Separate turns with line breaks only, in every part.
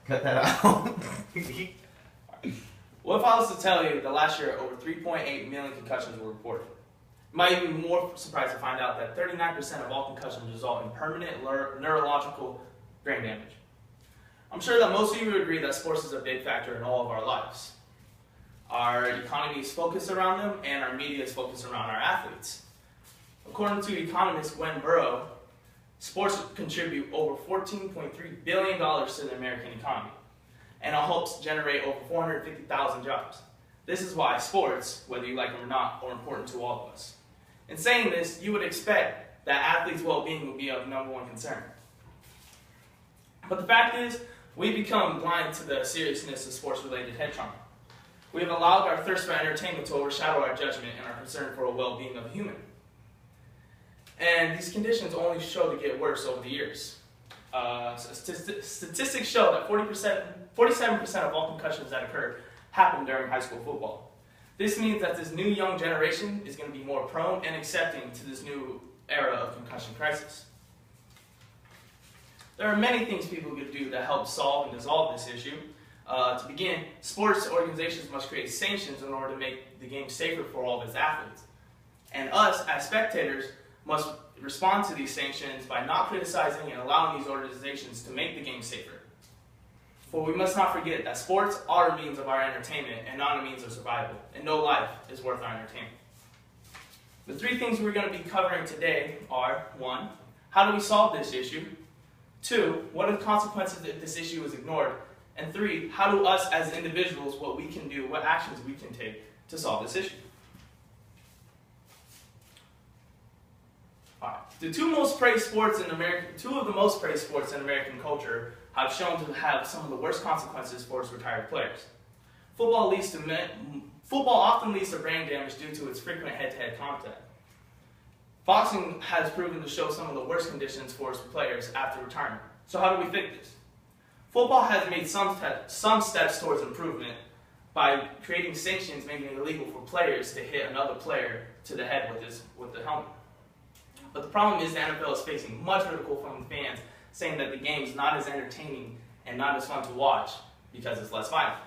Cut that out.
What if I was to tell you that last year over 3.8 million concussions were reported? You might be more surprised to find out that 39% of all concussions result in permanent neurological brain damage. I'm sure that most of you would agree that sports is a big factor in all of our lives. Our economy is focused around them, and our media is focused around our athletes. According to economist Gwen Burrow, sports contribute over $14.3 billion to the American economy, and it helps generate over 450,000 jobs. This is why sports, whether you like them or not, are important to all of us. In saying this, you would expect that athletes' well-being would be of number one concern. But the fact is, we've become blind to the seriousness of sports-related head trauma. We have allowed our thirst for entertainment to overshadow our judgment and our concern for the well-being of a human. And these conditions only show to get worse over the years. Statistics show that 47% of all concussions that occur happen during high school football. This means that this new young generation is going to be more prone and accepting to this new era of concussion crisis. There are many things people could do to help solve and dissolve this issue. To begin, sports organizations must create sanctions in order to make the game safer for all of its athletes. And us, as spectators, must respond to these sanctions by not criticizing and allowing these organizations to make the game safer. For we must not forget that sports are a means of our entertainment and not a means of survival, and no life is worth our entertainment. The three things we're going to be covering today are: 1, how do we solve this issue? 2, what are the consequences if this issue is ignored? And 3, how do us as individuals, what we can do, what actions we can take to solve this issue? All right. The two of the most praised sports in American culture have shown to have some of the worst consequences for its retired players. Football often leads to brain damage due to its frequent head-to-head contact. Boxing has proven to show some of the worst conditions for its players after retirement. So how do we fix this? Football has made some steps towards improvement by creating sanctions making it illegal for players to hit another player to the head with the helmet. But the problem is the NFL is facing much ridicule from the fans, saying that the game is not as entertaining and not as fun to watch because it's less violent.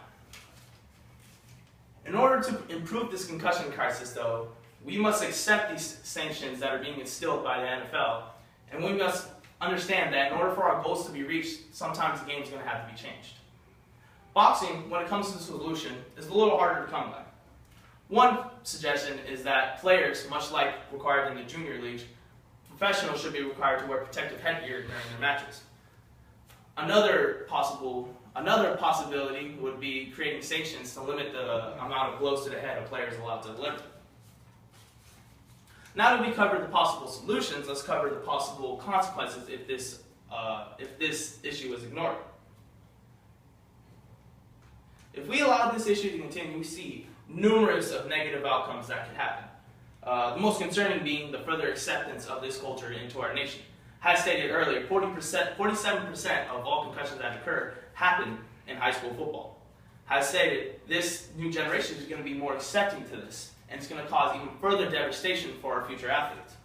In order to improve this concussion crisis, though, we must accept these sanctions that are being instilled by the NFL, and we must understand that in order for our goals to be reached, sometimes the game is going to have to be changed. Boxing, when it comes to the solution, is a little harder to come by. One suggestion is that players, much like required in the junior league, professionals should be required to wear protective headgear during their matches. Another possibility would be creating sanctions to limit the amount of blows to the head a player is allowed to deliver. Now that we covered the possible solutions, let's cover the possible consequences if this issue is ignored. If we allow this issue to continue, we see numerous of negative outcomes that could happen. The most concerning being the further acceptance of this culture into our nation. As stated earlier, 47% of all concussions that occur happen in high school football. As stated, this new generation is going to be more accepting to this, and it's going to cause even further devastation for our future athletes.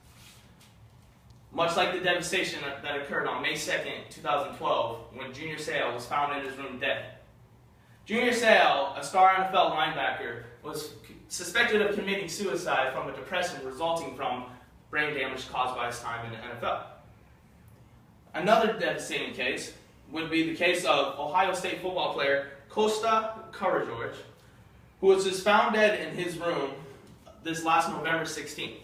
Much like the devastation that occurred on May 2nd, 2012, when Junior Seau was found in his room dead. Junior Seau, a star NFL linebacker, was suspected of committing suicide from a depression resulting from brain damage caused by his time in the NFL. Another devastating case would be the case of Ohio State football player Costa Courage, who was just found dead in his room this last November 16th.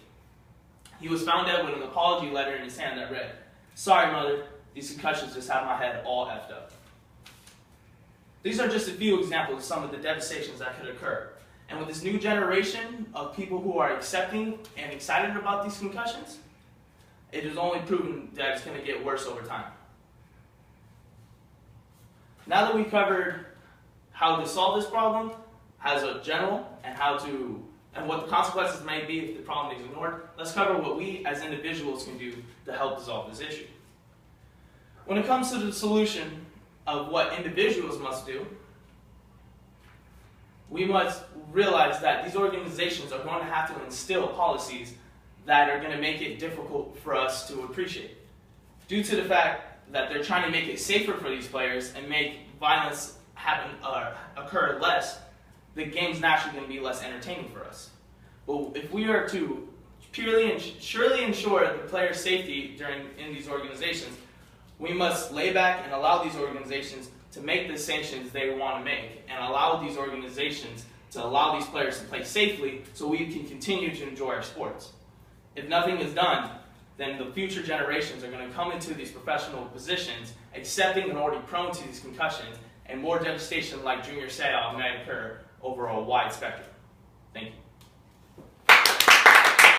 He was found dead with an apology letter in his hand that read, "Sorry, mother, these concussions just have my head all effed up." These are just a few examples of some of the devastations that could occur. And with this new generation of people who are accepting and excited about these concussions, it is only proven that it's going to get worse over time. Now that we've covered how to solve this problem as a general and what the consequences may be if the problem is ignored, let's cover what we as individuals can do to help dissolve this issue. When it comes to the solution of what individuals must do, we must realize that these organizations are going to have to instill policies that are going to make it difficult for us to appreciate. Due to the fact that they're trying to make it safer for these players and make violence occur less, the game's naturally going to be less entertaining for us. But if we are to purely and surely ensure the player's safety in these organizations, we must lay back and allow these organizations to make the sanctions they want to make, and allow these organizations to allow these players to play safely so we can continue to enjoy our sports. If nothing is done, then the future generations are going to come into these professional positions accepting and already prone to these concussions, and more devastation like Junior Seau might occur over a wide spectrum. Thank you.